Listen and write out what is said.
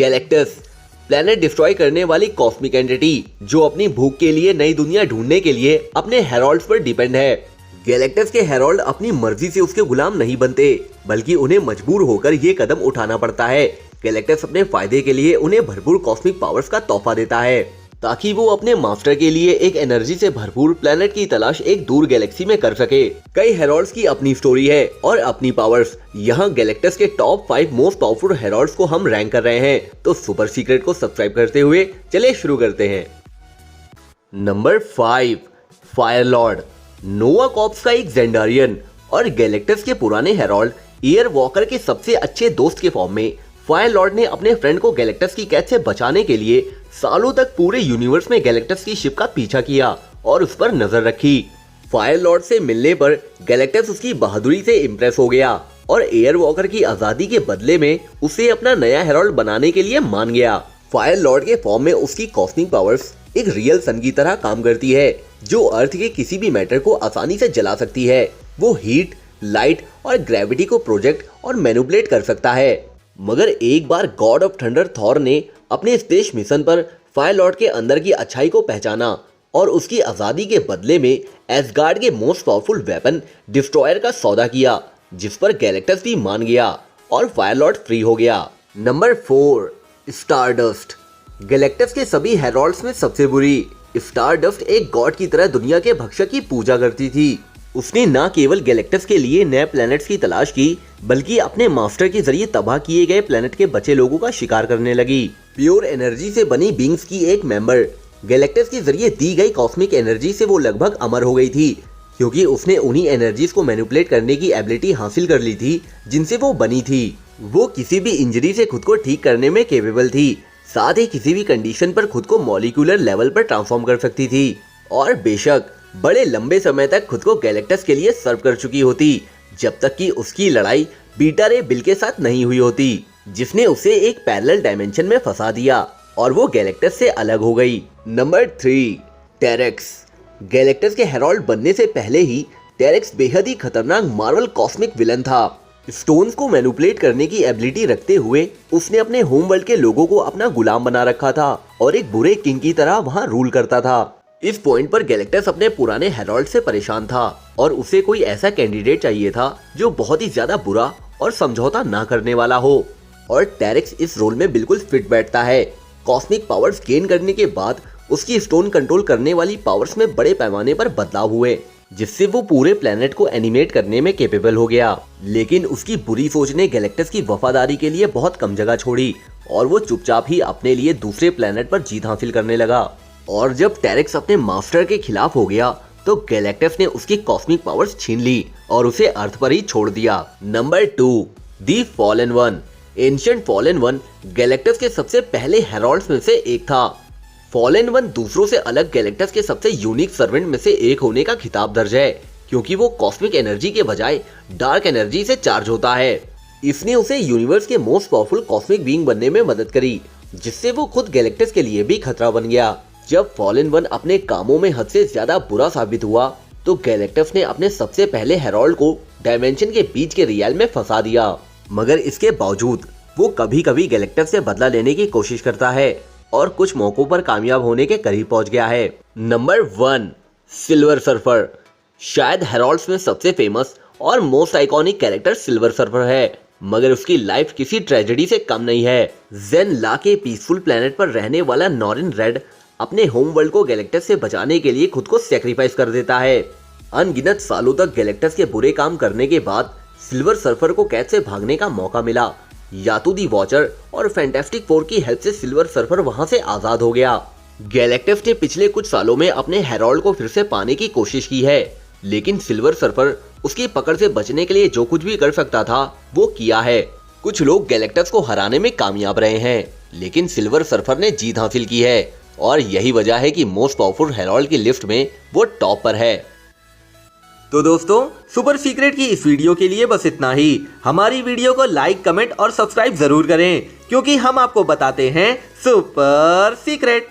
Galactus planet destroy करने वाली cosmic entity जो अपनी भूख के लिए नई दुनिया ढूंढने के लिए अपने हेरोल्ड्स पर डिपेंड है। गैलेक्टस के हेरोल्ड अपनी मर्जी से उसके गुलाम नहीं बनते, बल्कि उन्हें मजबूर होकर ये कदम उठाना पड़ता है। गैलेक्टस अपने फायदे के लिए उन्हें भरपूर कॉस्मिक पावर्स का तोहफा देता है ताकि वो अपने मास्टर के लिए एक एनर्जी से भरपूर प्लेनेट की तलाश एक दूर गैलेक्सी में कर सके। कई हेरोल्ड्स की अपनी स्टोरी है और अपनी पावर्स। यहाँ गैलेक्टस के टॉप 5 मोस्ट पावरफुल हेरोल्ड्स को हम रैंक कर रहे हैं, तो सुपर सीक्रेट को सब्सक्राइब करते हुए चलिए शुरू करते हैं। Number 5, fire lord. Nova corps का एक जेंडारियन और गैलेक्टस के पुराने हेरोल्ड एयर वॉकर के सबसे अच्छे दोस्त के फॉर्म में फायर लॉर्ड ने अपने फ्रेंड को गैलेक्टस की कैद से बचाने के लिए सालों तक पूरे यूनिवर्स में गैलेक्टस की शिप का पीछा किया और उस पर नजर रखी। फायर लॉर्ड से मिलने पर गैलेक्टस उसकी बहादुरी से इम्प्रेस हो गया और एयर वॉकर की आजादी के बदले में उसे अपना नया हेरोल्ड बनाने के लिए मान गया। फायर लॉर्ड के फॉर्म में उसकी कॉस्मिक पावर्स एक रियल सन की तरह काम करती है जो अर्थ के किसी भी मैटर को आसानी से जला सकती है। वो हीट, लाइट और ग्रेविटी को प्रोजेक्ट और मैनिपुलेट कर सकता है। मगर एक बार गॉड ऑफ थंडर थॉर ने अपने स्पेस मिशन पर फायर लॉर्ड के अंदर की अच्छाई को पहचाना और उसकी आजादी के बदले में एसगार्ड के मोस्ट पावरफुल वेपन डिस्ट्रॉयर का सौदा किया, जिस पर गैलेक्टस भी मान गया और फायर लॉर्ड फ्री हो गया। Number 4, stardust. गैलेक्टस के सभी हेरोल्ड्स में सबसे बुरी स्टारडस्ट एक गॉड की तरह दुनिया के भक्षक की पूजा करती थी। उसने न केवल गैलेक्टस के लिए नए प्लैनेट्स की तलाश की, बल्कि अपने मास्टर के जरिए तबाह किए गए प्लैनेट के बचे लोगों का शिकार करने लगी। प्योर एनर्जी से बनी बींग्स की एक मेंबर गैलेक्टस के जरिए दी गई कॉस्मिक एनर्जी से वो लगभग अमर हो गई थी, क्योंकि उसने उन्हीं एनर्जीज को मैनिपुलेट करने की एबिलिटी हासिल कर ली थी जिनसे वो बनी थी। वो किसी भी इंजरी से खुद को ठीक करने में केपेबल थी, साथ ही किसी भी कंडीशन पर खुद को मॉलिक्यूलर लेवल पर ट्रांसफॉर्म कर सकती थी और बेशक बड़े लंबे समय तक खुद को गैलेक्टस के लिए सर्व कर चुकी होती, जब तक कि उसकी लड़ाई बीटा रे बिल के साथ नहीं हुई होती, जिसने उसे एक पैरेलल डायमेंशन में फंसा दिया और वो गैलेक्टस से अलग हो गई। नंबर 3, टेरेक्स। गैलेक्टस के हेरोल्ड बनने से पहले ही टेरेक्स बेहद ही खतरनाक मार्वल कॉस्मिक विलन था। स्टोन्स को मैनिपुलेट करने की एबिलिटी रखते हुए उसने अपने होम वर्ल्ड के लोगों को अपना गुलाम बना रखा था और एक बुरे किंग की तरह वहाँ रूल करता था। इस पॉइंट पर गैलेक्टस अपने पुराने हेरोल्ड से परेशान था और उसे कोई ऐसा कैंडिडेट चाहिए था जो बहुत ही ज्यादा बुरा और समझौता ना करने वाला हो, और टेरेक्स इस रोल में बिल्कुल फिट बैठता है। कॉस्मिक पावर्स गेन करने के बाद उसकी स्टोन कंट्रोल करने वाली पावर्स में बड़े पैमाने पर बदलाव हुए, जिससे वो पूरे प्लेनेट को एनिमेट करने में केपेबल हो गया। लेकिन उसकी बुरी सोच ने गैलेक्टस की वफादारी के लिए बहुत कम जगह छोड़ी और वो चुपचाप ही अपने लिए दूसरे प्लेनेट पर जीत हासिल करने लगा। और जब टेरेक्स अपने मास्टर के खिलाफ हो गया तो गैलेक्टस ने उसकी कॉस्मिक पावर्स छीन ली और उसे अर्थ पर ही छोड़ दिया। Number 2, the fallen one. Ancient fallen one Galactus के सबसे पहले हेरोल्ड्स में से एक था। फॉलन वन दूसरों से अलग गैलेक्टस के सबसे यूनिक सर्वेंट में से एक होने का खिताब दर्ज है, क्योंकि वो कॉस्मिक एनर्जी के बजाय डार्क एनर्जी से चार्ज होता है। इसने उसे यूनिवर्स के मोस्ट पावरफुल कॉस्मिक बीइंग बनने में मदद करी, जिससे वो खुद गैलेक्टस के लिए भी खतरा बन गया। जब फॉलन वन अपने कामों में हद से ज्यादा बुरा साबित हुआ तो गैलेक्टस ने अपने सबसे पहले हेरोल्ड को डायमेंशन के बीच के रियल में फंसा दिया। मगर इसके बावजूद वो कभी कभी गैलेक्टस से बदला लेने की कोशिश करता है और कुछ मौकों पर कामयाब होने के करीब पहुंच गया है। Number 1, silver surfer. शायद हेरोल्ड्स में सबसे फेमस और most iconic character silver surfer है, मगर उसकी लाइफ किसी ट्रेजेडी से कम नहीं है। जेन ला के पीसफुल प्लेनेट पर रहने वाला नॉरिन रेड अपने होम वर्ल्ड को गैलेक्टस से बचाने के लिए खुद को सैक्रिफाइस कर देता है। अनगिनत सालों तक गैलेक्टस के बुरे काम करने के बाद सिल्वर सर्फर को कैद से भागने का मौका मिला। यातू दी वॉचर और फैंटास्टिक फोर की हेल्प से सिल्वर सर्फर वहां से आजाद हो गया। गैलेक्टस ने पिछले कुछ सालों में अपने हेरोल्ड को फिर से पाने की कोशिश की है, लेकिन सिल्वर सर्फर उसकी पकड़ से बचने के लिए जो कुछ भी कर सकता था वो किया है। कुछ लोग गैलेक्टस को हराने में कामयाब रहे हैं, लेकिन सिल्वर सर्फर ने जीत हासिल की है और यही वजह है कि मोस्ट पावरफुल हेरोल्ड की लिस्ट में वो टॉप पर है। तो दोस्तों, सुपर सीक्रेट की इस वीडियो के लिए बस इतना ही। हमारी वीडियो को लाइक, कमेंट और सब्सक्राइब जरूर करें, क्योंकि हम आपको बताते हैं सुपर सीक्रेट।